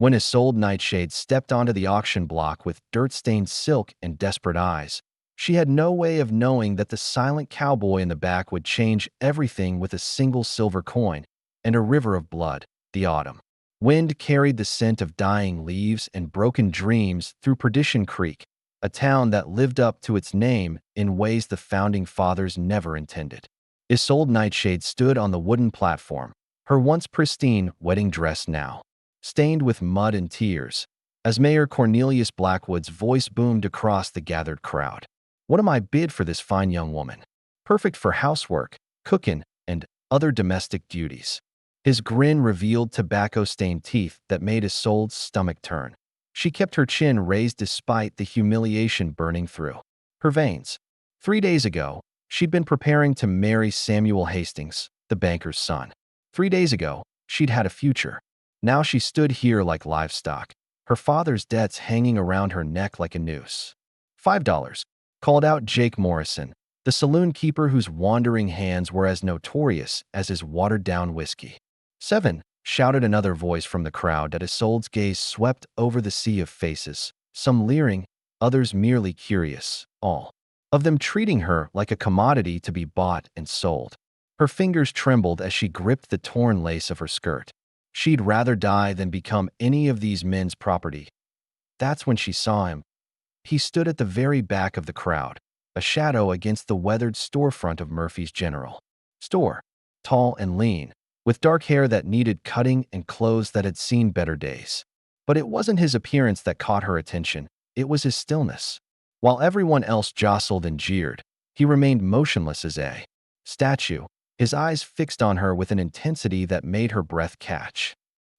When Isolde Nightshade stepped onto the auction block with dirt-stained silk and desperate eyes, she had no way of knowing that the silent cowboy in the back would change everything with a single silver coin and a river of blood. The autumn wind carried the scent of dying leaves and broken dreams through Perdition Creek, a town that lived up to its name in ways the founding fathers never intended. Isolde Nightshade stood on the wooden platform, her once pristine wedding dress now stained with mud and tears, as Mayor Cornelius Blackwood's voice boomed across the gathered crowd. "What am I bid for this fine young woman? Perfect for housework, cooking, and other domestic duties." His grin revealed tobacco-stained teeth that made Isolde's stomach turn. She kept her chin raised despite the humiliation burning through her veins. 3 days ago, she'd been preparing to marry Samuel Hastings, the banker's son. 3 days ago, she'd had a future. Now she stood here like livestock, her father's debts hanging around her neck like a noose. $5, called out Jake Morrison, the saloon keeper whose wandering hands were as notorious as his watered-down whiskey. $7, shouted another voice from the crowd as Isolde's gaze swept over the sea of faces, some leering, others merely curious, all of them treating her like a commodity to be bought and sold. Her fingers trembled as she gripped the torn lace of her skirt. She'd rather die than become any of these men's property. That's when she saw him. He stood at the very back of the crowd, a shadow against the weathered storefront of Murphy's General Store, tall and lean, with dark hair that needed cutting and clothes that had seen better days. But it wasn't his appearance that caught her attention, it was his stillness. While everyone else jostled and jeered, he remained motionless as a statue, his eyes fixed on her with an intensity that made her breath catch.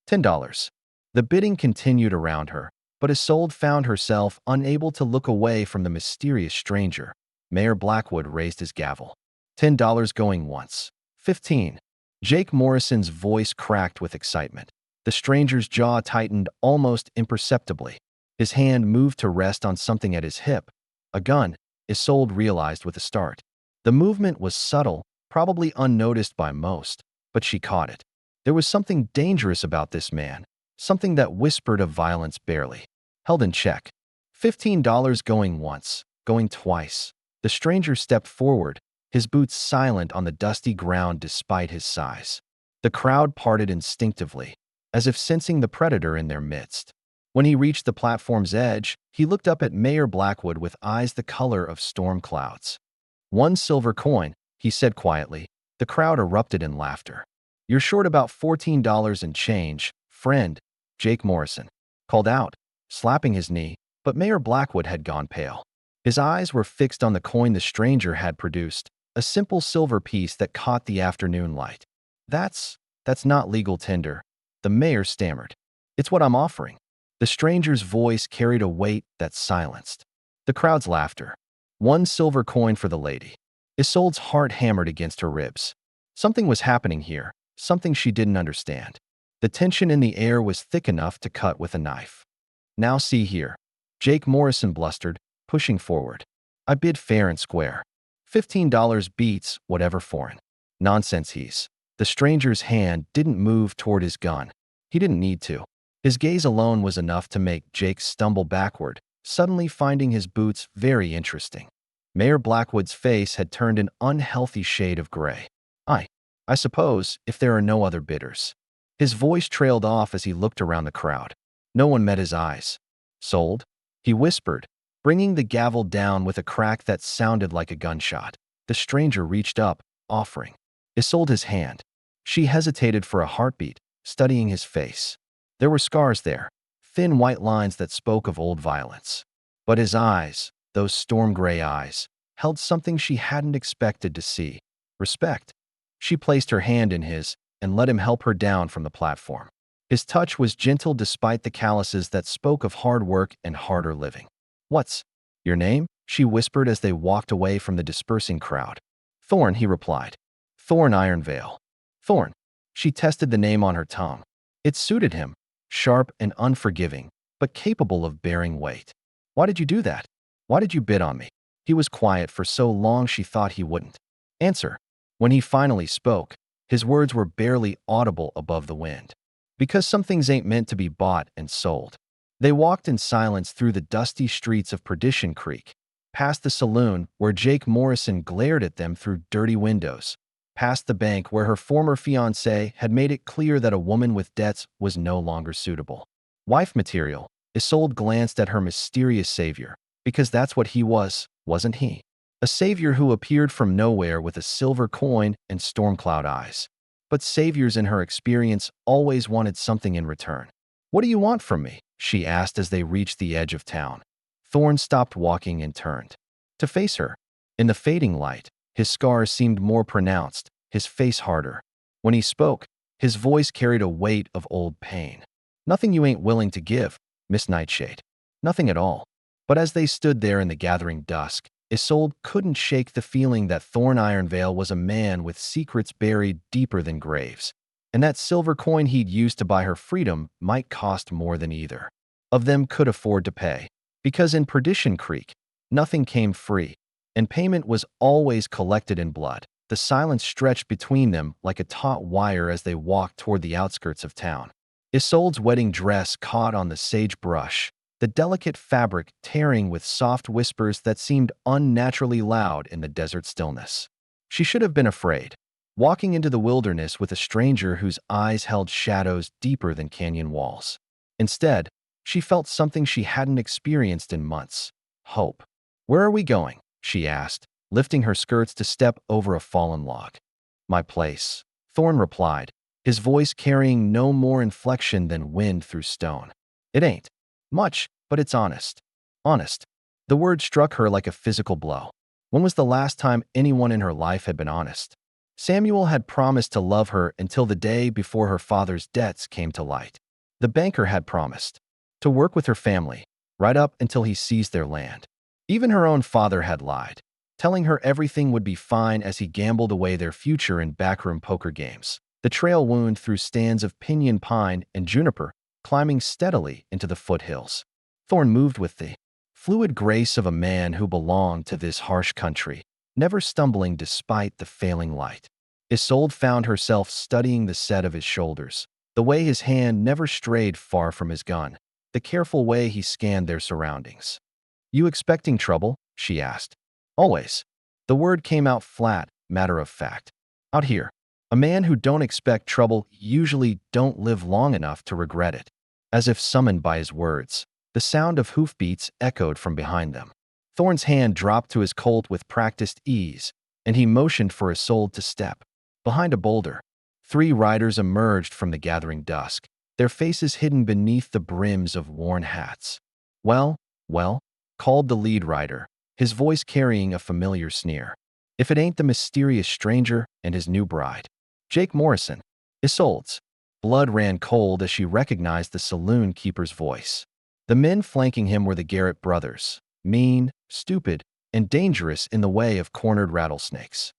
$10. The bidding continued around her, but Isolde found herself unable to look away from the mysterious stranger. Mayor Blackwood raised his gavel. $10 going once. 15. Jake Morrison's voice cracked with excitement. The stranger's jaw tightened almost imperceptibly. His hand moved to rest on something at his hip. A gun, Isolde realized with a start. The movement was subtle, probably unnoticed by most, but she caught it. There was something dangerous about this man, something that whispered of violence barely held in check. $15 going once, going twice. The stranger stepped forward, his boots silent on the dusty ground despite his size. The crowd parted instinctively, as if sensing the predator in their midst. When he reached the platform's edge, he looked up at Mayor Blackwood with eyes the color of storm clouds. "One silver coin," he said quietly. The crowd erupted in laughter. "You're short about $14 and change, friend," Jake Morrison called out, slapping his knee, but Mayor Blackwood had gone pale. His eyes were fixed on the coin the stranger had produced, a simple silver piece that caught the afternoon light. That's not legal tender," the mayor stammered. "It's what I'm offering." The stranger's voice carried a weight that silenced the crowd's laughter. "One silver coin for the lady." Isolde's heart hammered against her ribs. Something was happening here, something she didn't understand. The tension in the air was thick enough to cut with a knife. "Now see here," Jake Morrison blustered, pushing forward. "I bid fair and square. $15 beats whatever foreign nonsense he's." The stranger's hand didn't move toward his gun. He didn't need to. His gaze alone was enough to make Jake stumble backward, suddenly finding his boots very interesting. Mayor Blackwood's face had turned an unhealthy shade of gray. I suppose, if there are no other bidders." His voice trailed off as he looked around the crowd. No one met his eyes. "Sold?" he whispered, bringing the gavel down with a crack that sounded like a gunshot. The stranger reached up, offering Isolde his hand. She hesitated for a heartbeat, studying his face. There were scars there, thin white lines that spoke of old violence. But his eyes, those storm-gray eyes, held something she hadn't expected to see: respect. She placed her hand in his and let him help her down from the platform. His touch was gentle despite the calluses that spoke of hard work and harder living. "What's your name?" she whispered as they walked away from the dispersing crowd. "Thorn," he replied. "Thorn Ironvale." Thorn. She tested the name on her tongue. It suited him, sharp and unforgiving, but capable of bearing weight. "Why did you do that? Why did you bid on me?" He was quiet for so long she thought he wouldn't answer. When he finally spoke, his words were barely audible above the wind. Because some things ain't meant to be bought and sold. They walked in silence through the dusty streets of Perdition Creek, past the saloon where Jake Morrison glared at them through dirty windows, past the bank where her former fiancé had made it clear that a woman with debts was no longer suitable. Wife material. Isolde glanced at her mysterious savior, because that's what he was, wasn't he? A savior who appeared from nowhere with a silver coin and storm-cloud eyes. But saviors in her experience always wanted something in return. "What do you want from me?" she asked as they reached the edge of town. Thorne stopped walking and turned to face her. In the fading light, his scars seemed more pronounced, his face harder. When he spoke, his voice carried a weight of old pain. "Nothing you ain't willing to give, Miss Nightshade. Nothing at all." But as they stood there in the gathering dusk, Isolde couldn't shake the feeling that Thorne Ironvale was a man with secrets buried deeper than graves, and that silver coin he'd used to buy her freedom might cost more than either of them could afford to pay. Because in Perdition Creek, nothing came free, and payment was always collected in blood. The silence stretched between them like a taut wire as they walked toward the outskirts of town. Isolde's wedding dress caught on the sagebrush, the delicate fabric tearing with soft whispers that seemed unnaturally loud in the desert stillness. She should have been afraid, walking into the wilderness with a stranger whose eyes held shadows deeper than canyon walls. Instead, she felt something she hadn't experienced in months: hope. "Where are we going?" she asked, lifting her skirts to step over a fallen log. "My place," Thorne replied, his voice carrying no more inflection than wind through stone. "It ain't much, but it's honest." Honest. The word struck her like a physical blow. When was the last time anyone in her life had been honest? Samuel had promised to love her until the day before her father's debts came to light. The banker had promised to work with her family, right up until he seized their land. Even her own father had lied, telling her everything would be fine as he gambled away their future in backroom poker games. The trail wound through stands of pinyon pine and juniper, climbing steadily into the foothills. Thorne moved with the fluid grace of a man who belonged to this harsh country, never stumbling despite the failing light. Isolde found herself studying the set of his shoulders, the way his hand never strayed far from his gun, the careful way he scanned their surroundings. "You expecting trouble?" she asked. "Always." The word came out flat, matter of fact. "Out here, a man who don't expect trouble usually don't live long enough to regret it." As if summoned by his words, the sound of hoofbeats echoed from behind them. Thorne's hand dropped to his Colt with practiced ease, and he motioned for Isolde to step. Behind a boulder, 3 riders emerged from the gathering dusk, their faces hidden beneath the brims of worn hats. Well, called the lead rider, his voice carrying a familiar sneer. "If it ain't the mysterious stranger and his new bride." Jake Morrison. Isolde's blood ran cold as she recognized the saloon keeper's voice. The men flanking him were the Garrett brothers, mean, stupid, and dangerous in the way of cornered rattlesnakes.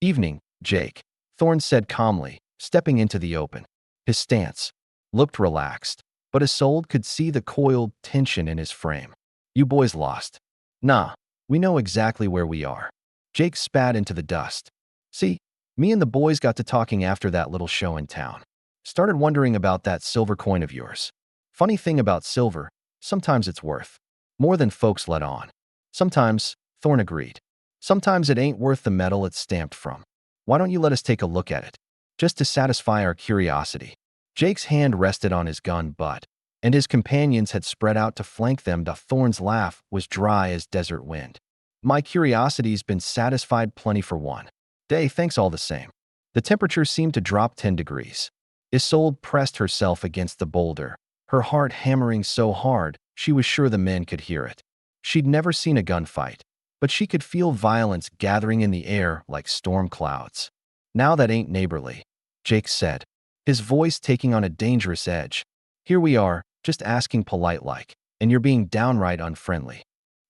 "Evening, Jake," Thorne said calmly, stepping into the open. His stance looked relaxed, but Isolde could see the coiled tension in his frame. "You boys lost." "Nah, we know exactly where we are." Jake spat into the dust. "See, me and the boys got to talking after that little show in town. Started wondering about that silver coin of yours. Funny thing about silver, sometimes it's worth more than folks let on." "Sometimes," Thorne agreed. "Sometimes it ain't worth the metal it's stamped from. Why don't you let us take a look at it? Just to satisfy our curiosity." Jake's hand rested on his gun butt, and his companions had spread out to flank them. Thorne's laugh was dry as desert wind. "My curiosity's been satisfied plenty for one day, thanks all the same." The temperature seemed to drop 10 degrees. Isolde pressed herself against the boulder, her heart hammering so hard she was sure the men could hear it. She'd never seen a gunfight, but she could feel violence gathering in the air like storm clouds. "Now that ain't neighborly," Jake said, his voice taking on a dangerous edge. "Here we are, just asking polite-like, and you're being downright unfriendly."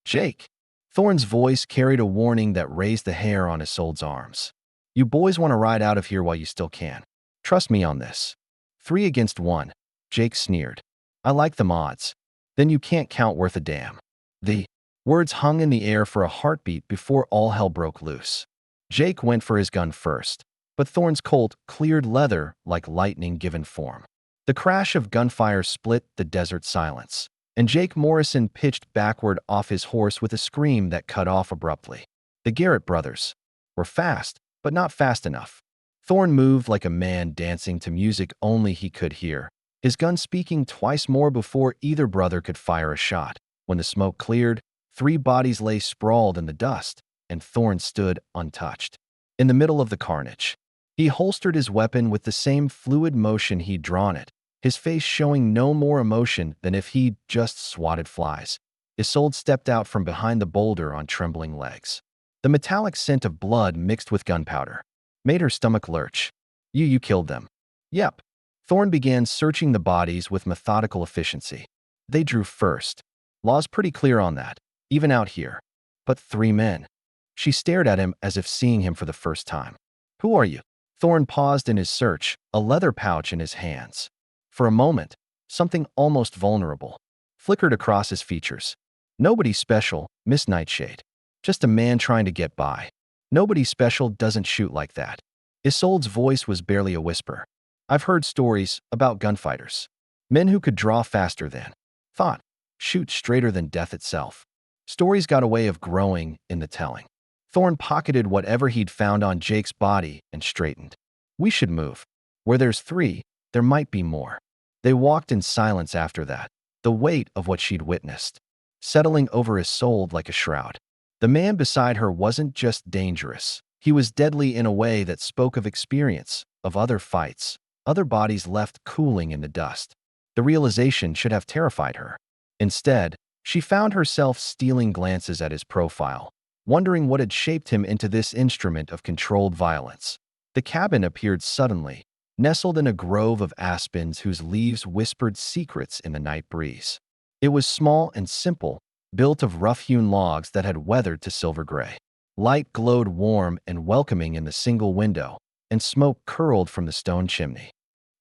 "Jake!" Thorne's voice carried a warning that raised the hair on Isolde's arms. "You boys want to ride out of here while you still can. Trust me on this." 3 against 1, Jake sneered. "I like them odds. Then you can't count worth a damn." The words hung in the air for a heartbeat before all hell broke loose. Jake went for his gun first, but Thorne's Colt cleared leather like lightning given form. The crash of gunfire split the desert silence, and Jake Morrison pitched backward off his horse with a scream that cut off abruptly. The Garrett brothers were fast, but not fast enough. Thorne moved like a man dancing to music only he could hear, his gun speaking twice more before either brother could fire a shot. When the smoke cleared, 3 bodies lay sprawled in the dust, and Thorne stood untouched. In the middle of the carnage, he holstered his weapon with the same fluid motion he'd drawn it, his face showing no more emotion than if he'd just swatted flies. Isolde stepped out from behind the boulder on trembling legs. The metallic scent of blood mixed with gunpowder made her stomach lurch. You killed them." "Yep." Thorne began searching the bodies with methodical efficiency. "They drew first. Law's pretty clear on that, even out here. But 3 men." She stared at him as if seeing him for the first time. "Who are you?" Thorne paused in his search, a leather pouch in his hands. For a moment, something almost vulnerable flickered across his features. "Nobody special, Miss Nightshade. Just a man trying to get by. Nobody special doesn't shoot like that." Isolde's voice was barely a whisper. "I've heard stories about gunfighters. Men who could draw faster than thought, shoot straighter than death itself. Stories got a way of growing in the telling." Thorne pocketed whatever he'd found on Jake's body and straightened. "We should move. Where there's 3, there might be more." They walked in silence after that, the weight of what she'd witnessed settling over Isolde like a shroud. The man beside her wasn't just dangerous. He was deadly in a way that spoke of experience, of other fights, other bodies left cooling in the dust. The realization should have terrified her. Instead, she found herself stealing glances at his profile, wondering what had shaped him into this instrument of controlled violence. The cabin appeared suddenly, nestled in a grove of aspens whose leaves whispered secrets in the night breeze. It was small and simple, built of rough-hewn logs that had weathered to silver gray. Light glowed warm and welcoming in the single window, and smoke curled from the stone chimney.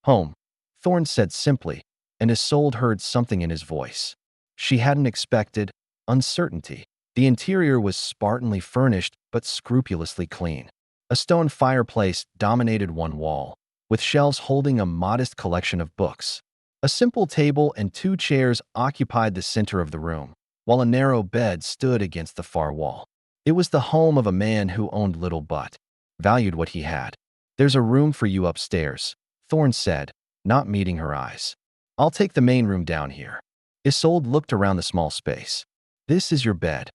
"Home," Thorne said simply, and Isolde heard something in his voice she hadn't expected: uncertainty. The interior was spartanly furnished but scrupulously clean. A stone fireplace dominated one wall, with shelves holding a modest collection of books. A simple table and 2 chairs occupied the center of the room, while a narrow bed stood against the far wall. It was the home of a man who owned little but valued what he had. "There's a room for you upstairs," Thorne said, not meeting her eyes. "I'll take the main room down here." Isolde looked around the small space. "This is your bed."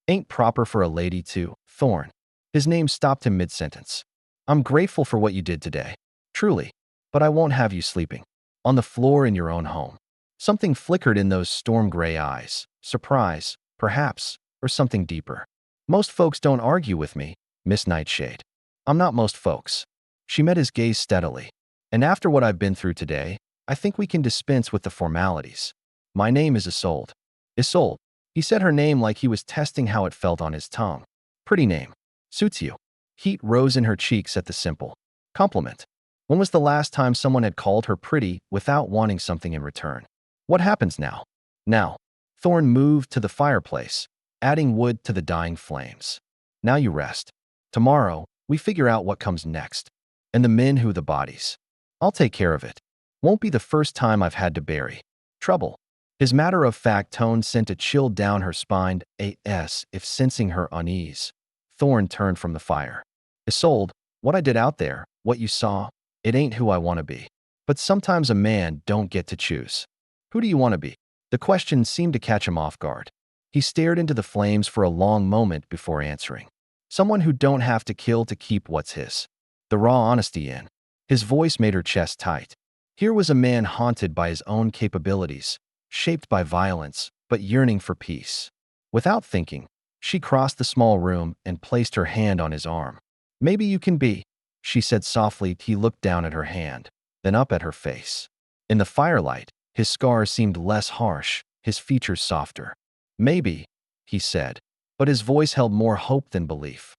Ain't proper for a lady to." Thorne. His name stopped him mid-sentence. "I'm grateful for what you did today. Truly. But I won't have you sleeping on the floor in your own home." Something flickered in those storm-gray eyes. Surprise, perhaps, or something deeper. "Most folks don't argue with me, Miss Nightshade." "I'm not most folks." She met his gaze steadily. "And after what I've been through today, I think we can dispense with the formalities. My name is Isolde." "Isolde." He said her name like he was testing how it felt on his tongue. "Pretty name. Suits you." Heat rose in her cheeks at the simple compliment. When was the last time someone had called her pretty without wanting something in return? "What happens now?" "Now." Thorne moved to the fireplace, adding wood to the dying flames. "Now you rest. Tomorrow, we figure out what comes next. And the men who the bodies. I'll take care of it. Won't be the first time I've had to bury trouble." His matter-of-fact tone sent a chill down her spine, if sensing her unease. Thorne turned from the fire. "Isolde, what I did out there, what you saw, it ain't who I want to be. But sometimes a man don't get to choose. Who do you want to be?" The question seemed to catch him off guard. He stared into the flames for a long moment before answering. "Someone who don't have to kill to keep what's his." The raw honesty in his voice made her chest tight. Here was a man haunted by his own capabilities, shaped by violence, but yearning for peace. Without thinking, she crossed the small room and placed her hand on his arm. "Maybe you can be," she said softly. He looked down at her hand, then up at her face. In the firelight, his scars seemed less harsh, his features softer. "Maybe," he said, but his voice held more hope than belief.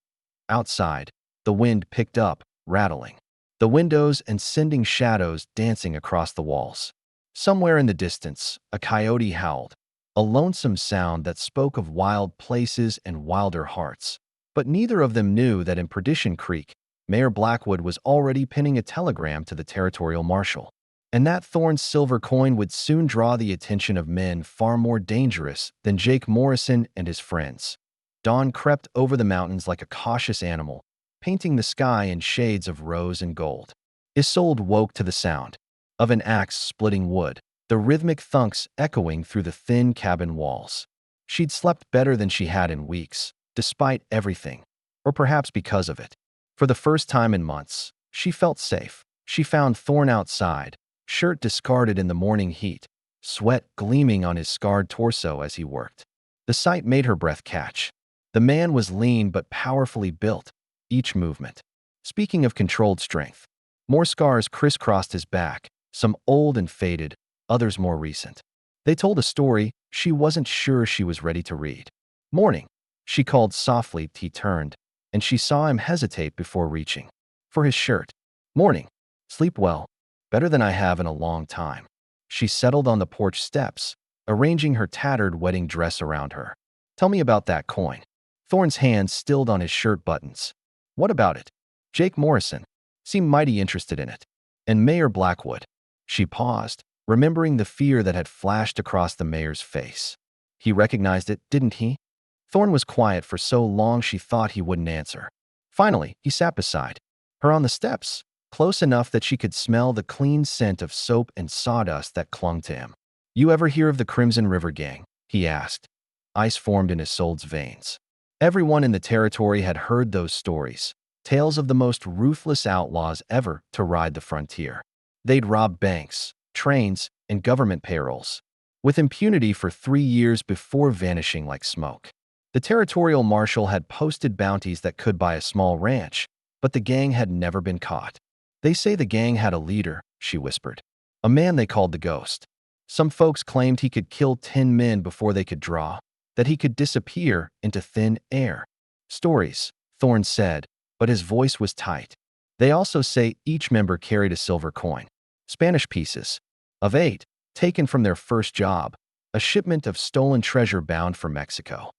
Outside, the wind picked up, rattling the windows and sending shadows dancing across the walls. Somewhere in the distance, a coyote howled, a lonesome sound that spoke of wild places and wilder hearts. But neither of them knew that in Perdition Creek, Mayor Blackwood was already pinning a telegram to the territorial marshal. And that Thorne's silver coin would soon draw the attention of men far more dangerous than Jake Morrison and his friends. Dawn crept over the mountains like a cautious animal, painting the sky in shades of rose and gold. Isolde woke to the sound of an axe splitting wood, the rhythmic thunks echoing through the thin cabin walls. She'd slept better than she had in weeks, despite everything, or perhaps because of it. For the first time in months, she felt safe. She found Thorne outside, shirt discarded in the morning heat, sweat gleaming on his scarred torso as he worked. The sight made her breath catch. The man was lean but powerfully built, each movement. Speaking of controlled strength, more scars crisscrossed his back, some old and faded, others more recent. They told a story she wasn't sure she was ready to read. "Morning," she called softly. He turned, and she saw him hesitate before reaching for his shirt. "Morning. Sleep well. Better than I have in a long time." She settled on the porch steps, arranging her tattered wedding dress around her. "Tell me about that coin." Thorne's hand stilled on his shirt buttons. "What about it?" "Jake Morrison seemed mighty interested in it. And Mayor Blackwood." She paused, remembering the fear that had flashed across the mayor's face. "He recognized it, didn't he?" Thorne was quiet for so long she thought he wouldn't answer. Finally, he sat beside her on the steps, close enough that she could smell the clean scent of soap and sawdust that clung to him. "You ever hear of the Crimson River Gang?" he asked. Ice formed in Isolde's veins. Everyone in the territory had heard those stories, tales of the most ruthless outlaws ever to ride the frontier. They'd robbed banks, trains, and government payrolls, with impunity for 3 years before vanishing like smoke. The territorial marshal had posted bounties that could buy a small ranch, but the gang had never been caught. "They say the gang had a leader," she whispered. "A man they called the Ghost. Some folks claimed he could kill 10 men before they could draw, that he could disappear into thin air." "Stories," Thorne said, but his voice was tight. "They also say each member carried a silver coin. Spanish pieces. Of 8, taken from their first job, a shipment of stolen treasure bound for Mexico."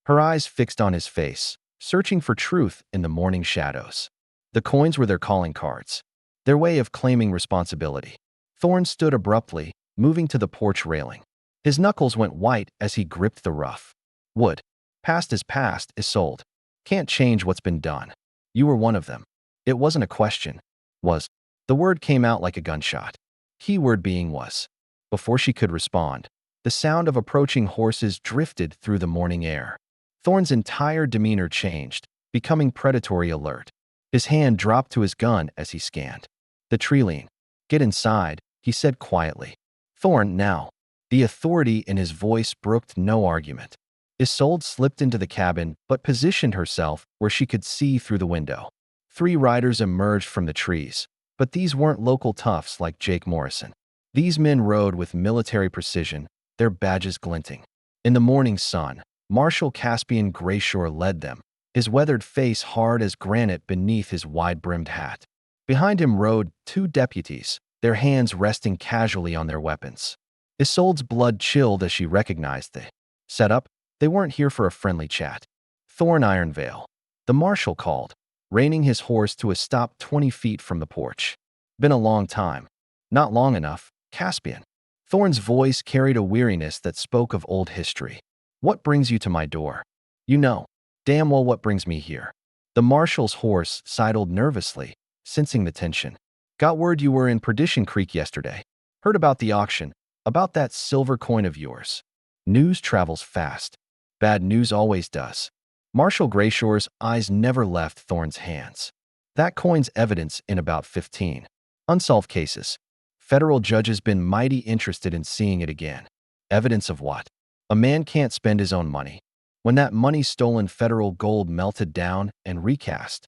Her eyes fixed on his face, searching for truth in the morning shadows. The coins were their calling cards, their way of claiming responsibility. Thorne stood abruptly, moving to the porch railing. His knuckles went white as he gripped the rough wood. "Past is past, Isolde. Can't change what's been done. You were one of them." It wasn't a question. Was. The word came out like a gunshot. Keyword being was. Before she could respond, the sound of approaching horses drifted through the morning air. Thorne's entire demeanor changed, becoming predatory alert. His hand dropped to his gun as he scanned the tree line. "Get inside," he said quietly. "Thorne, now." The authority in his voice brooked no argument. Isolde slipped into the cabin but positioned herself where she could see through the window. 3 riders emerged from the trees, but these weren't local toughs like Jake Morrison. These men rode with military precision, their badges glinting. In the morning sun, Marshal Caspian Grayshore led them, his weathered face hard as granite beneath his wide-brimmed hat. Behind him rode 2 deputies, their hands resting casually on their weapons. Isolde's blood chilled as she recognized the setup. They weren't here for a friendly chat. "Thorne Ironvale," the marshal called, reining his horse to a stop 20 feet from the porch. "Been a long time." "Not long enough, Caspian." Thorne's voice carried a weariness that spoke of old history. "What brings you to my door?" "You know damn well what brings me here." The marshal's horse sidled nervously, sensing the tension. "Got word you were in Perdition Creek yesterday. Heard about the auction, about that silver coin of yours." News travels fast. Bad news always does. Marshal Grayshore's eyes never left Thorne's hands. "That coin's evidence in about 15 unsolved cases. Federal judges been mighty interested in seeing it again." "Evidence of what?" "A man can't spend his own money. When that money-stolen federal gold melted down and recast."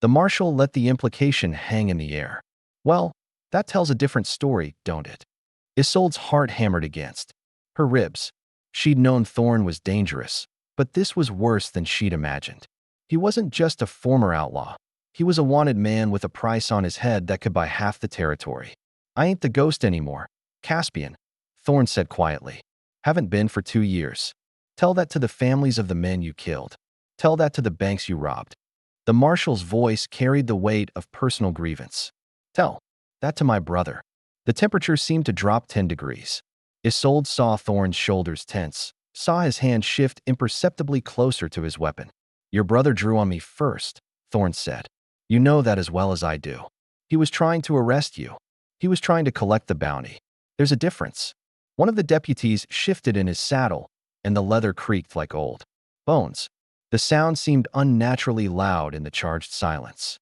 The marshal let the implication hang in the air. "Well, that tells a different story, don't it?" Isolde's heart hammered against her ribs. She'd known Thorne was dangerous, but this was worse than she'd imagined. He wasn't just a former outlaw. He was a wanted man with a price on his head that could buy half the territory. "I ain't the Ghost anymore, Caspian," Thorne said quietly. "Haven't been for 2 years. Tell that to the families of the men you killed. Tell that to the banks you robbed." The marshal's voice carried the weight of personal grievance. "Tell that to my brother." The temperature seemed to drop 10 degrees. Isolde saw Thorn's shoulders tense, saw his hand shift imperceptibly closer to his weapon. Your brother drew on me first, Thorn said. You know that as well as I do. He was trying to arrest you. He was trying to collect the bounty. There's a difference. One of the deputies shifted in his saddle, and the leather creaked like old bones. The sound seemed unnaturally loud in the charged silence.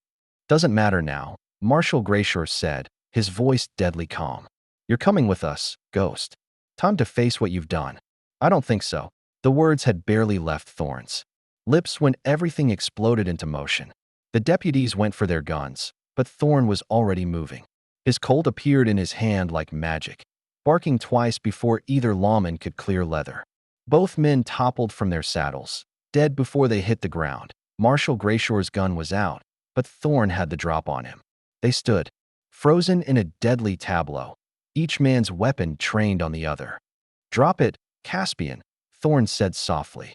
Doesn't matter now, Marshal Grayshore said, his voice deadly calm. You're coming with us, Ghost. Time to face what you've done. I don't think so. The words had barely left Thorn's lips when everything exploded into motion. The deputies went for their guns, but Thorn was already moving. His Colt appeared in his hand like magic, barking twice before either lawman could clear leather. Both men toppled from their saddles, dead before they hit the ground. Marshal Grayshore's gun was out, but Thorn had the drop on him. They stood, frozen in a deadly tableau, each man's weapon trained on the other. Drop it, Caspian, Thorn said softly.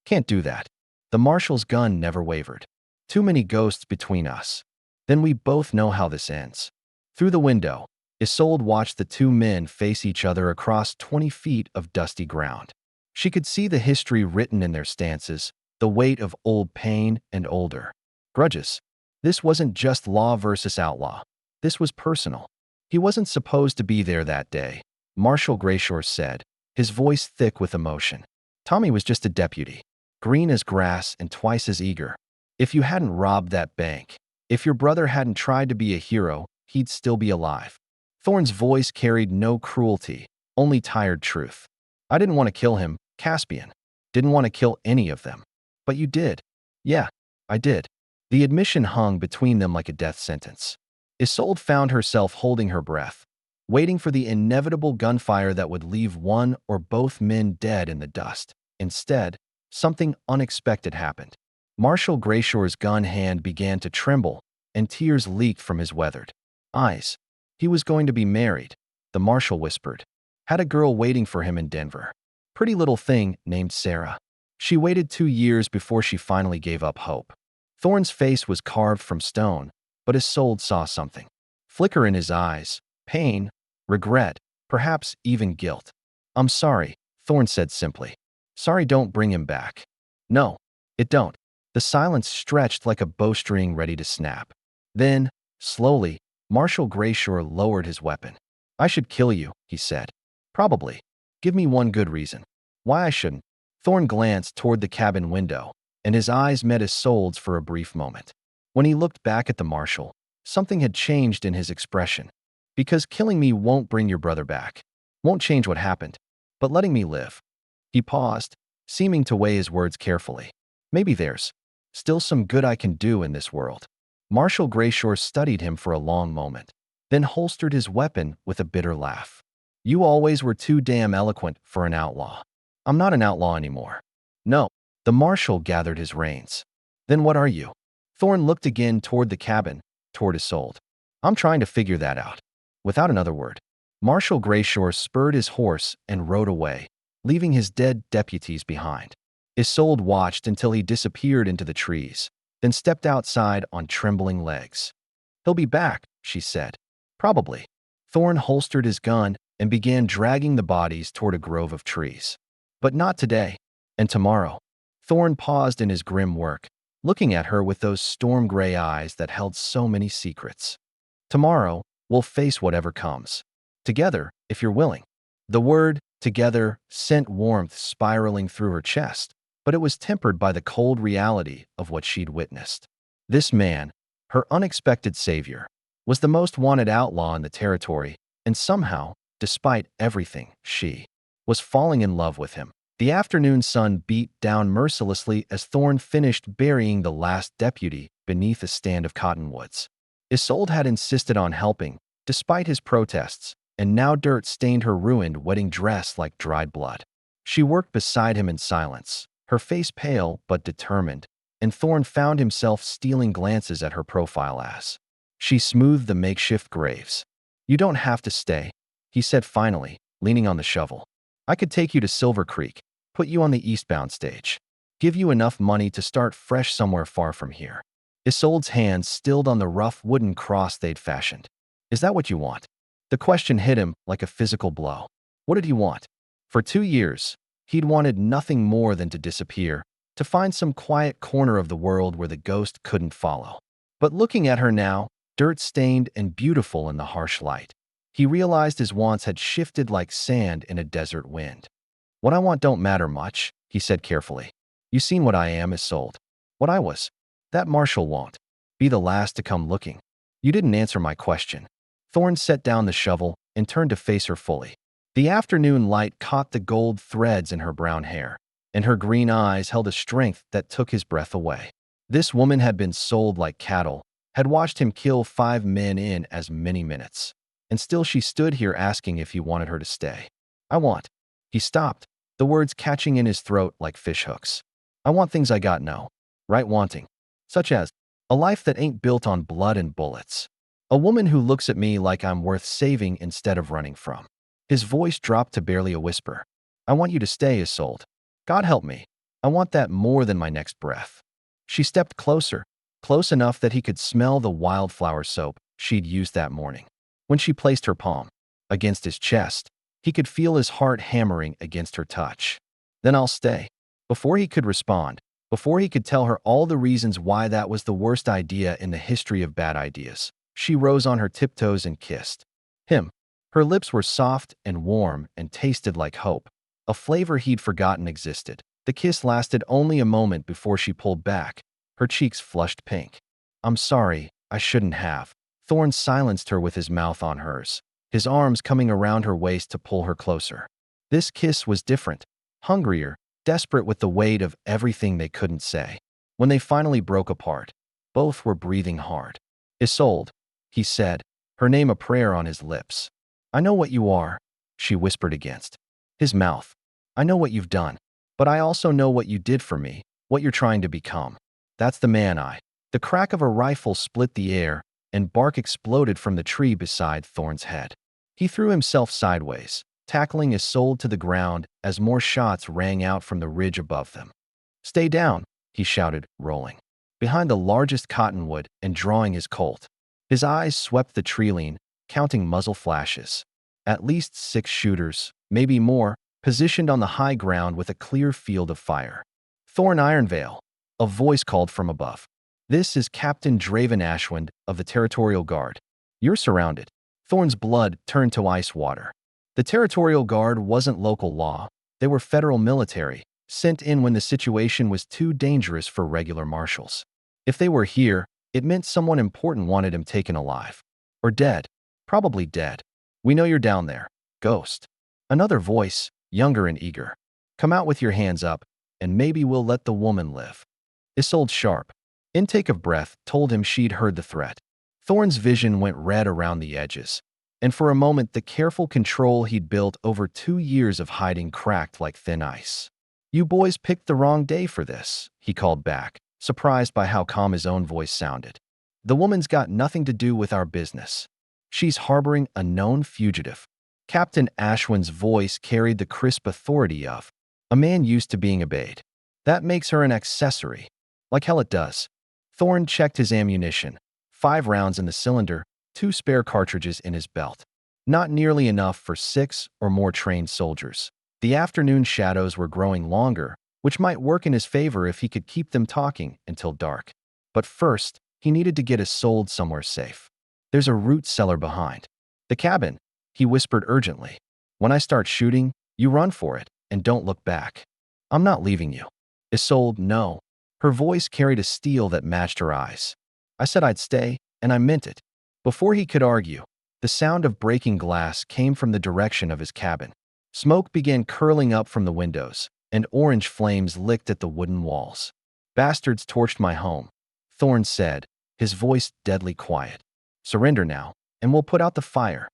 Can't do that. The marshal's gun never wavered. Too many ghosts between us. Then we both know how this ends. Through the window, Isolde watched the two men face each other across 20 feet of dusty ground. She could see the history written in their stances, the weight of old pain and older grudges. This wasn't just law versus outlaw. This was personal. He wasn't supposed to be there that day, Marshal Grayshore said, his voice thick with emotion. Tommy was just a deputy, green as grass and twice as eager. If you hadn't robbed that bank, if your brother hadn't tried to be a hero, he'd still be alive. Thorn's voice carried no cruelty, only tired truth. I didn't want to kill him, Caspian. Didn't want to kill any of them. But you did. Yeah, I did. The admission hung between them like a death sentence. Isolde found herself holding her breath, waiting for the inevitable gunfire that would leave one or both men dead in the dust. Instead, something unexpected happened. Marshal Grayshore's gun hand began to tremble, and tears leaked from his weathered eyes. He was going to be married, the marshal whispered. Had a girl waiting for him in Denver. Pretty little thing named Sarah. She waited 2 years before she finally gave up hope. Thorn's face was carved from stone, but Isolde saw something. Flicker in his eyes, pain, regret, perhaps even guilt. I'm sorry, Thorn said simply. Sorry don't bring him back. No, it don't. The silence stretched like a bowstring ready to snap. Then, slowly, Marshal Grayshore lowered his weapon. I should kill you, he said. Probably. Give me one good reason. Why I shouldn't. Thorn glanced toward the cabin window, and his eyes met Isolde's for a brief moment. When he looked back at the marshal, something had changed in his expression. Because killing me won't bring your brother back. Won't change what happened. But letting me live. He paused, seeming to weigh his words carefully. Maybe there's still some good I can do in this world. Marshal Grayshore studied him for a long moment, then holstered his weapon with a bitter laugh. You always were too damn eloquent for an outlaw. I'm not an outlaw anymore. No. The marshal gathered his reins. Then what are you? Thorn looked again toward the cabin, toward Isolde. I'm trying to figure that out. Without another word, Marshal Grayshore spurred his horse and rode away, leaving his dead deputies behind. Isolde watched until he disappeared into the trees, then stepped outside on trembling legs. He'll be back, she said. Probably. Thorn holstered his gun and began dragging the bodies toward a grove of trees. But not today, and tomorrow. Thorn paused in his grim work, looking at her with those storm-gray eyes that held so many secrets. Tomorrow, we'll face whatever comes. Together, if you're willing. The word, together, sent warmth spiraling through her chest, but it was tempered by the cold reality of what she'd witnessed. This man, her unexpected savior, was the most wanted outlaw in the territory, and somehow, despite everything, she was falling in love with him. The afternoon sun beat down mercilessly as Thorn finished burying the last deputy beneath a stand of cottonwoods. Isolde had insisted on helping, despite his protests, and now dirt stained her ruined wedding dress like dried blood. She worked beside him in silence, her face pale but determined, and Thorn found himself stealing glances at her profile as she smoothed the makeshift graves. You don't have to stay, he said finally, leaning on the shovel. I could take you to Silver Creek, put you on the eastbound stage, give you enough money to start fresh somewhere far from here. Isolde's hands stilled on the rough wooden cross they'd fashioned. Is that what you want? The question hit him like a physical blow. What did he want? For 2 years, he'd wanted nothing more than to disappear, to find some quiet corner of the world where the ghost couldn't follow. But looking at her now, dirt-stained and beautiful in the harsh light, he realized his wants had shifted like sand in a desert wind. What I want don't matter much, he said carefully. You seen what I am is sold. What I was. That Marshall won't be the last to come looking. You didn't answer my question. Thorne set down the shovel and turned to face her fully. The afternoon light caught the gold threads in her brown hair, and her green eyes held a strength that took his breath away. This woman had been sold like cattle, had watched him kill 5 men in as many minutes, and still she stood here asking if he wanted her to stay. I want. He stopped, the words catching in his throat like fishhooks. I want things I got no right wanting, such as a life that ain't built on blood and bullets. A woman who looks at me like I'm worth saving instead of running from. His voice dropped to barely a whisper. I want you to stay, Isolde. God help me. I want that more than my next breath. She stepped closer, close enough that he could smell the wildflower soap she'd used that morning. When she placed her palm against his chest, he could feel his heart hammering against her touch. Then I'll stay. Before he could respond, before he could tell her all the reasons why that was the worst idea in the history of bad ideas, she rose on her tiptoes and kissed him. Her lips were soft and warm and tasted like hope, a flavor he'd forgotten existed. The kiss lasted only a moment before she pulled back, her cheeks flushed pink. I'm sorry, I shouldn't have. Thorne silenced her with his mouth on hers, his arms coming around her waist to pull her closer. This kiss was different, hungrier, desperate with the weight of everything they couldn't say. When they finally broke apart, both were breathing hard. Isolde, he said, her name a prayer on his lips. I know what you are, she whispered against his mouth. I know what you've done, but I also know what you did for me, what you're trying to become. That's the man I. The crack of a rifle split the air, and bark exploded from the tree beside Thorne's head. He threw himself sideways, tackling Isolde to the ground as more shots rang out from the ridge above them. Stay down, he shouted, rolling behind the largest cottonwood and drawing his Colt. His eyes swept the tree-line, counting muzzle flashes. At least 6 shooters, maybe more, positioned on the high ground with a clear field of fire. Thorne Ironvale, a voice called from above. This is Captain Draven Ashwind of the Territorial Guard. You're surrounded. Thorne's blood turned to ice water. The Territorial Guard wasn't local law. They were federal military, sent in when the situation was too dangerous for regular marshals. If they were here, it meant someone important wanted him taken alive. Or dead. Probably dead. We know you're down there, Ghost. Another voice, younger and eager. Come out with your hands up, and maybe we'll let the woman live. Isolde's sharp intake of breath told him she'd heard the threat. Thorne's vision went red around the edges, and for a moment the careful control he'd built over 2 years of hiding cracked like thin ice. You boys picked the wrong day for this, he called back, surprised by how calm his own voice sounded. The woman's got nothing to do with our business. She's harboring a known fugitive. Captain Ashwin's voice carried the crisp authority of a man used to being obeyed. That makes her an accessory. Like hell it does. Thorne checked his ammunition. 5 rounds in the cylinder, 2 spare cartridges in his belt. Not nearly enough for 6 or more trained soldiers. The afternoon shadows were growing longer, which might work in his favor if he could keep them talking until dark. But first, he needed to get Isolde somewhere safe. There's a root cellar behind the cabin, he whispered urgently. When I start shooting, you run for it, and don't look back. I'm not leaving you. Isolde, no. Her voice carried a steel that matched her eyes. I said I'd stay, and I meant it. Before he could argue, the sound of breaking glass came from the direction of his cabin. Smoke began curling up from the windows, and orange flames licked at the wooden walls. Bastards torched my home, Thorne said, his voice deadly quiet. Surrender now, and we'll put out the fire.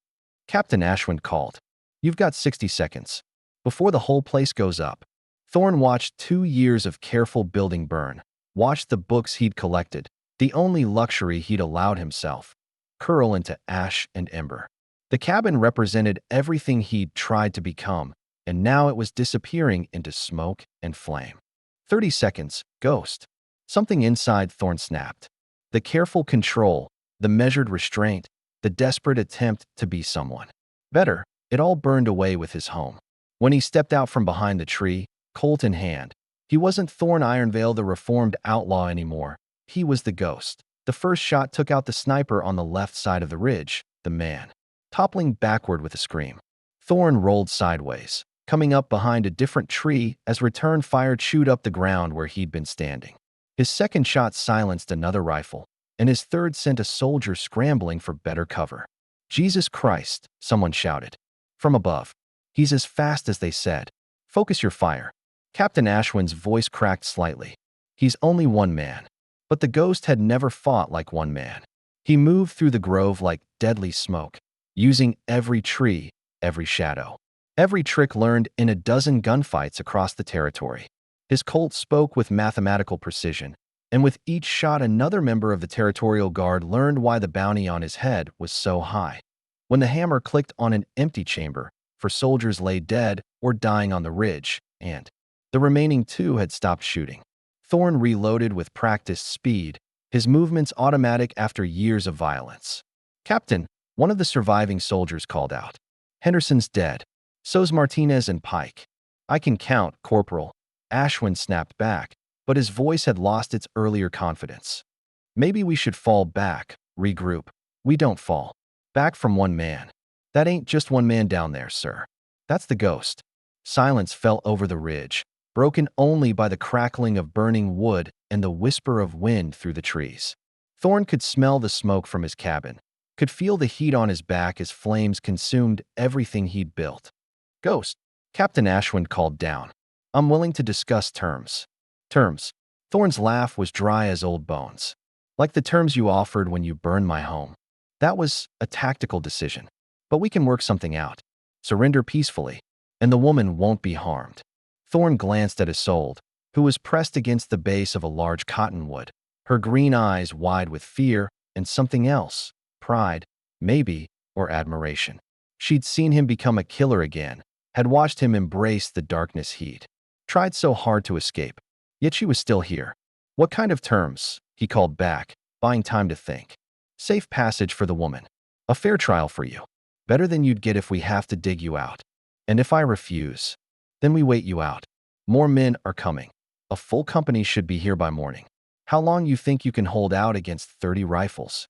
Captain Ashwind called. You've got 60 seconds. Before the whole place goes up. Thorne watched 2 years of careful building burn, watched the books he'd collected, the only luxury he'd allowed himself, curl into ash and ember. The cabin represented everything he'd tried to become, and now it was disappearing into smoke and flame. 30 seconds, Ghost. Something inside Thorne snapped. The careful control, the measured restraint, the desperate attempt to be someone better. It all burned away with his home. When he stepped out from behind the tree, Colt in hand, he wasn't Thorn Ironvale, the reformed outlaw, anymore. He was the ghost. The first shot took out the sniper on the left side of the ridge, the man toppling backward with a scream. Thorn rolled sideways, coming up behind a different tree as return fire chewed up the ground where he'd been standing. His second shot silenced another rifle, and his third sent a soldier scrambling for better cover. Jesus Christ, someone shouted from above. He's as fast as they said. Focus your fire. Captain Ashwin's voice cracked slightly. He's only one man. But the ghost had never fought like one man. He moved through the grove like deadly smoke, using every tree, every shadow, every trick learned in a dozen gunfights across the territory. His Colt spoke with mathematical precision, and with each shot another member of the territorial guard learned why the bounty on his head was so high. When the hammer clicked on an empty chamber, for soldiers lay dead or dying on the ridge, and the remaining two had stopped shooting. Thorn reloaded with practiced speed, his movements automatic after years of violence. "Captain," one of the surviving soldiers called out. "Henderson's dead. So's Martinez and Pike." "I can count, Corporal," Ashwin snapped back, but his voice had lost its earlier confidence. "Maybe we should fall back, regroup." "We don't fall back from one man. That ain't just one man down there, sir. That's the ghost." Silence fell over the ridge, broken only by the crackling of burning wood and the whisper of wind through the trees. Thorn could smell the smoke from his cabin, could feel the heat on his back as flames consumed everything he'd built. "Ghost," Captain Ashwin called down. "I'm willing to discuss terms." "Terms?" Thorn's laugh was dry as old bones. "Like the terms you offered when you burned my home. That was a tactical decision. But we can work something out. Surrender peacefully, and the woman won't be harmed." Thorn glanced at Isolde, who was pressed against the base of a large cottonwood, her green eyes wide with fear and something else, pride, maybe, or admiration. She'd seen him become a killer again, had watched him embrace the darkness he'd tried so hard to escape. Yet she was still here. "What kind of terms?" he called back, buying time to think. "Safe passage for the woman. A fair trial for you. Better than you'd get if we have to dig you out. And if I refuse, then we wait you out. More men are coming. A full company should be here by morning. How long you think you can hold out against 30 rifles?"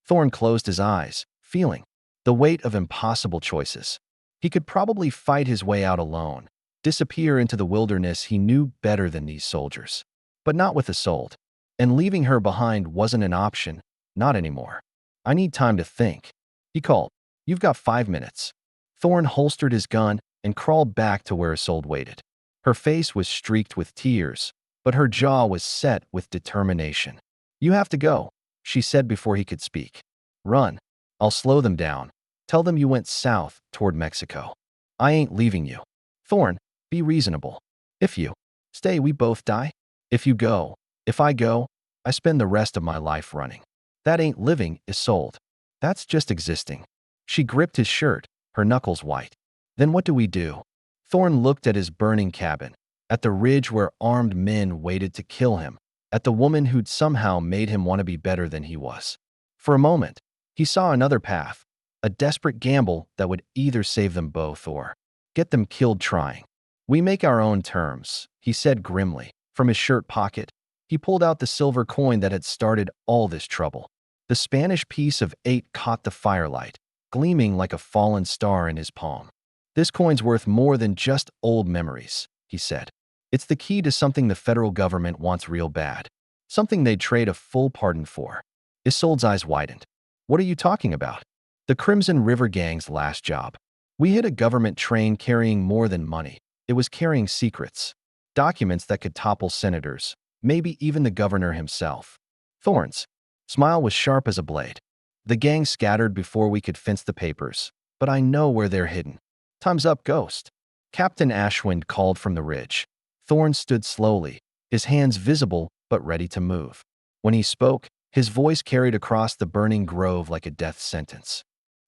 Thorn closed his eyes, feeling the weight of impossible choices. He could probably fight his way out alone, disappear into the wilderness he knew better than these soldiers. But not with Isolde. And leaving her behind wasn't an option, not anymore. "I need time to think," he called. "You've got 5 minutes." Thorn holstered his gun and crawled back to where Isolde waited. Her face was streaked with tears, but her jaw was set with determination. "You have to go," she said before he could speak. "Run. I'll slow them down. Tell them you went south toward Mexico. I ain't leaving you." "Thorn, be reasonable. If you stay, we both die. If you go, if I go, I spend the rest of my life running. That ain't living, Isolde. That's just existing." She gripped his shirt, her knuckles white. "Then what do we do?" Thorn looked at his burning cabin, at the ridge where armed men waited to kill him, at the woman who'd somehow made him want to be better than he was. For a moment, he saw another path, a desperate gamble that would either save them both or get them killed trying. "We make our own terms," he said grimly. From his shirt pocket, he pulled out the silver coin that had started all this trouble. The Spanish piece of 8 caught the firelight, gleaming like a fallen star in his palm. "This coin's worth more than just old memories," he said. "It's the key to something the federal government wants real bad. Something they'd trade a full pardon for." Isolde's eyes widened. "What are you talking about?" "The Crimson River Gang's last job. We hit a government train carrying more than money. It was carrying secrets. Documents that could topple senators, maybe even the governor himself." Thorn's smile was sharp as a blade. "The gang scattered before we could fence the papers, but I know where they're hidden." "Time's up, Ghost," Captain Ashwind called from the ridge. Thorn stood slowly, his hands visible but ready to move. When he spoke, his voice carried across the burning grove like a death sentence.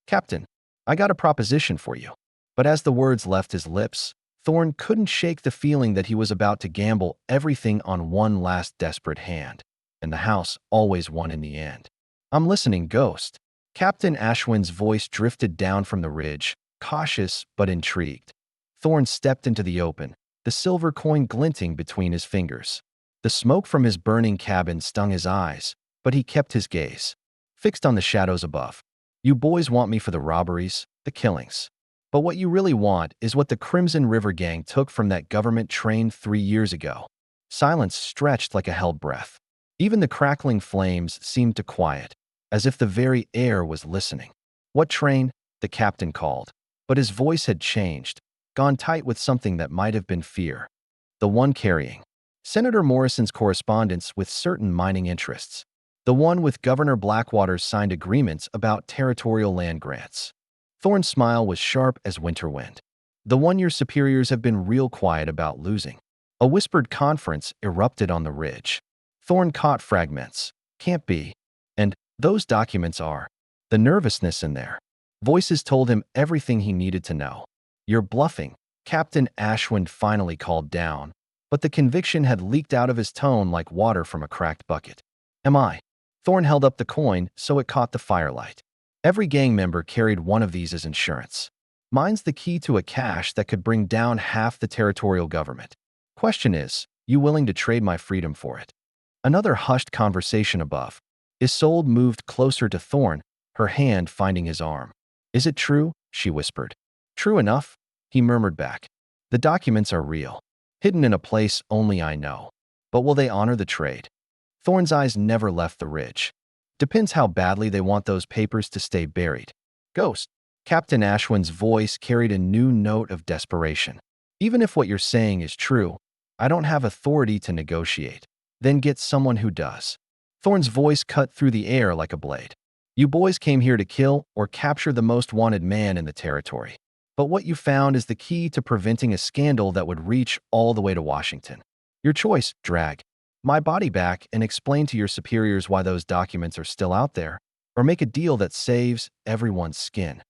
"Captain, I got a proposition for you." But as the words left his lips, Thorn couldn't shake the feeling that he was about to gamble everything on one last desperate hand. And the house always won in the end. "I'm listening, Ghost." Captain Ashwin's voice drifted down from the ridge, cautious but intrigued. Thorne stepped into the open, the silver coin glinting between his fingers. The smoke from his burning cabin stung his eyes, but he kept his gaze fixed on the shadows above. You boys want me for the robberies, the killings. But what you really want is what the Crimson River Gang took from that government train 3 years ago. Silence stretched like a held breath. Even the crackling flames seemed to quiet, as if the very air was listening. What train? The captain called. But his voice had changed, gone tight with something that might have been fear. The one carrying Senator Morrison's correspondence with certain mining interests. The one with Governor Blackwater's signed agreements about territorial land grants. Thorne's smile was sharp as winter wind. The one your superiors have been real quiet about losing. A whispered conference erupted on the ridge. Thorne caught fragments. Can't be. And those documents are. The nervousness in there. Voices told him everything he needed to know. You're bluffing, Captain Ashwin finally called down, but the conviction had leaked out of his tone like water from a cracked bucket. Am I? Thorne held up the coin so it caught the firelight. Every gang member carried one of these as insurance. Mine's the key to a cache that could bring down half the territorial government. Question is, you willing to trade my freedom for it? Another hushed conversation above. Isolde moved closer to Thorne, her hand finding his arm. Is it true? She whispered. True enough, he murmured back. The documents are real, hidden in a place only I know. But will they honor the trade? Thorne's eyes never left the ridge. Depends how badly they want those papers to stay buried. Ghost. Captain Ashwin's voice carried a new note of desperation. Even if what you're saying is true, I don't have authority to negotiate. Then get someone who does. Thorne's voice cut through the air like a blade. You boys came here to kill or capture the most wanted man in the territory. But what you found is the key to preventing a scandal that would reach all the way to Washington. Your choice, drag my body back and explain to your superiors why those documents are still out there, or make a deal that saves everyone's skin.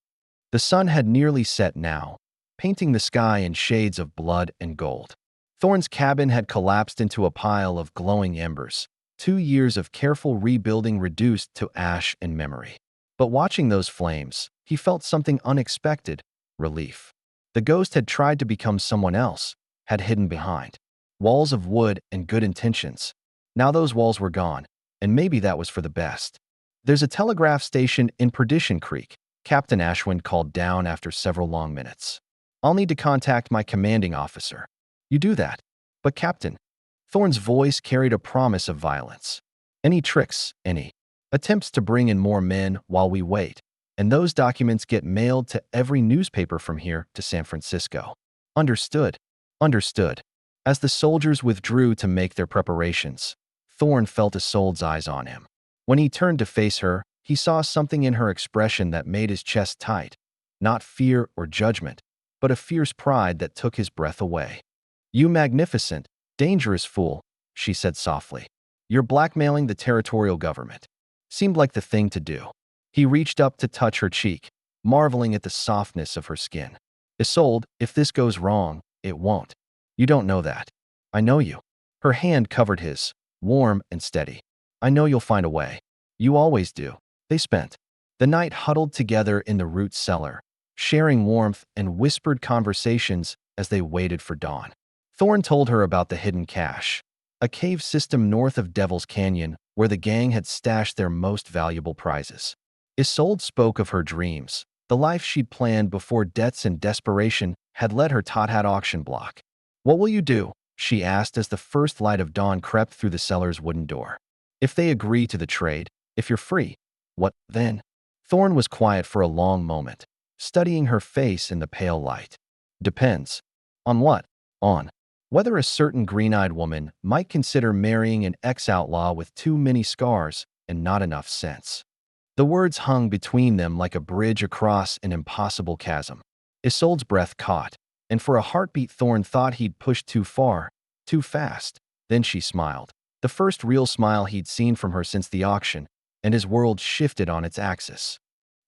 The sun had nearly set now, painting the sky in shades of blood and gold. Thorne's cabin had collapsed into a pile of glowing embers, 2 years of careful rebuilding reduced to ash and memory. But watching those flames, he felt something unexpected, relief. The ghost had tried to become someone else, had hidden behind walls of wood and good intentions. Now those walls were gone, and maybe that was for the best. There's a telegraph station in Perdition Creek, Captain Ashwin called down after several long minutes. I'll need to contact my commanding officer. You do that. But Captain, Thorne's voice carried a promise of violence. Any tricks, any attempts to bring in more men while we wait, and those documents get mailed to every newspaper from here to San Francisco. Understood. Understood. As the soldiers withdrew to make their preparations, Thorne felt Isolde's eyes on him. When he turned to face her, he saw something in her expression that made his chest tight. Not fear or judgment, but a fierce pride that took his breath away. You magnificent, dangerous fool, she said softly. You're blackmailing the territorial government. Seemed like the thing to do. He reached up to touch her cheek, marveling at the softness of her skin. Isolde, if this goes wrong, it won't. You don't know that. I know you. Her hand covered his, warm and steady. I know you'll find a way. You always do. They spent the night huddled together in the root cellar, sharing warmth and whispered conversations as they waited for dawn. Thorne told her about the hidden cache, a cave system north of Devil's Canyon where the gang had stashed their most valuable prizes. Isolde spoke of her dreams, the life she'd planned before debts and desperation had led her tot hat auction block. What will you do? She asked as the first light of dawn crept through the cellar's wooden door. If they agree to the trade, if you're free, what then? Thorne was quiet for a long moment, studying her face in the pale light. Depends. On what? On whether a certain green-eyed woman might consider marrying an ex-outlaw with too many scars and not enough sense. The words hung between them like a bridge across an impossible chasm. Isolde's breath caught, and for a heartbeat Thorne thought he'd pushed too far, too fast. Then she smiled, the first real smile he'd seen from her since the auction, and his world shifted on its axis.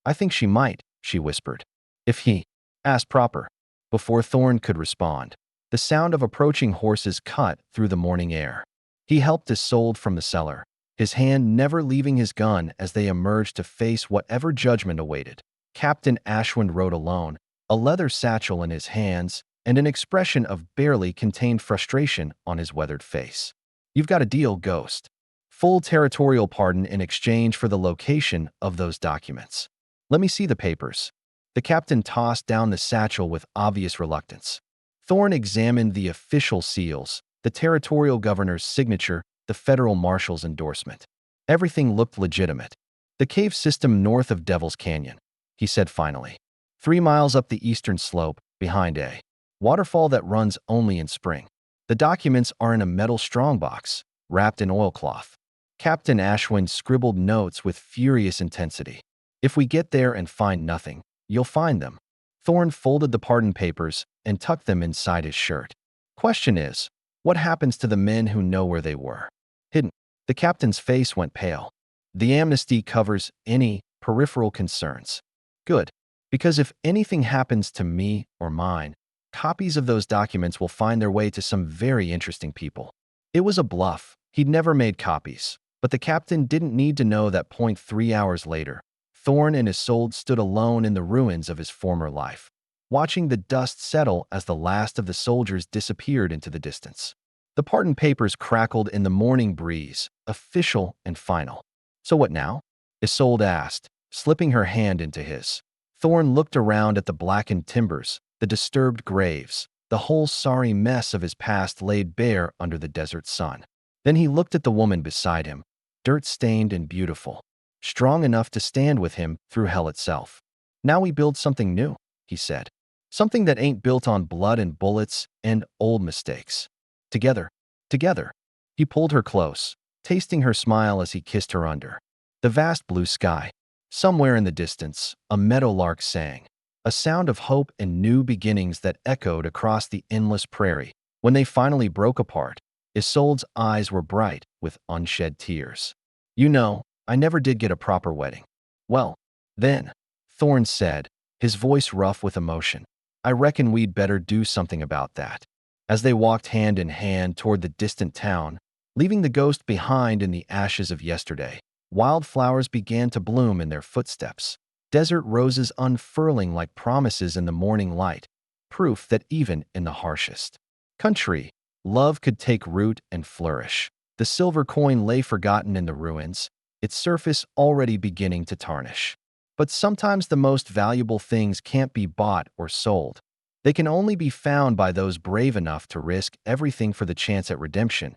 I think she might, she whispered. If he asked proper. Before Thorne could respond, the sound of approaching horses cut through the morning air. He helped Isolde from the cellar, his hand never leaving his gun as they emerged to face whatever judgment awaited. Captain Ashwind rode alone, a leather satchel in his hands, and an expression of barely contained frustration on his weathered face. "You've got a deal, Ghost. Full territorial pardon in exchange for the location of those documents. Let me see the papers." The captain tossed down the satchel with obvious reluctance. Thorne examined the official seals, the territorial governor's signature, the federal marshal's endorsement. Everything looked legitimate. "The cave system north of Devil's Canyon," he said finally. 3 miles up the eastern slope, behind a waterfall that runs only in spring. The documents are in a metal strongbox, wrapped in oilcloth. Captain Ashwind scribbled notes with furious intensity. "If we get there and find nothing, you'll find them." Thorne folded the pardon papers and tucked them inside his shirt. "Question is, what happens to the men who know where they were? Hidden." The captain's face went pale. "The amnesty covers any peripheral concerns." "Good. Because if anything happens to me or mine, copies of those documents will find their way to some very interesting people." It was a bluff. He'd never made copies. But the captain didn't need to know that. 3 hours later, Thorne and Isolde stood alone in the ruins of his former life, watching the dust settle as the last of the soldiers disappeared into the distance. The pardon papers crackled in the morning breeze, official and final. "So what now?" Isolde asked, slipping her hand into his. Thorne looked around at the blackened timbers, the disturbed graves, the whole sorry mess of his past laid bare under the desert sun. Then he looked at the woman beside him, dirt-stained and beautiful, strong enough to stand with him through hell itself. "Now we build something new," he said. "Something that ain't built on blood and bullets and old mistakes. Together, together." He pulled her close, tasting her smile as he kissed her under the vast blue sky. Somewhere in the distance, a meadowlark sang, a sound of hope and new beginnings that echoed across the endless prairie. When they finally broke apart, Isolde's eyes were bright with unshed tears. "You know, I never did get a proper wedding." "Well, then," Thorne said, his voice rough with emotion, "I reckon we'd better do something about that." As they walked hand in hand toward the distant town, leaving the ghost behind in the ashes of yesterday, wildflowers began to bloom in their footsteps, desert roses unfurling like promises in the morning light, proof that even in the harshest country, love could take root and flourish. The silver coin lay forgotten in the ruins, its surface already beginning to tarnish. But sometimes the most valuable things can't be bought or sold. They can only be found by those brave enough to risk everything for the chance at redemption.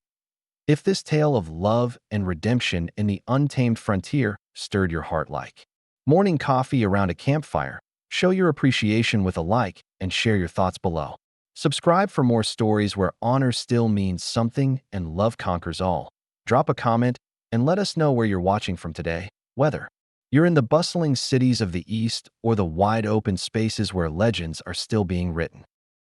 If this tale of love and redemption in the untamed frontier stirred your heart like morning coffee around a campfire, show your appreciation with a like and share your thoughts below. Subscribe for more stories where honor still means something and love conquers all. Drop a comment and let us know where you're watching from today, whether you're in the bustling cities of the East or the wide open spaces where legends are still being written.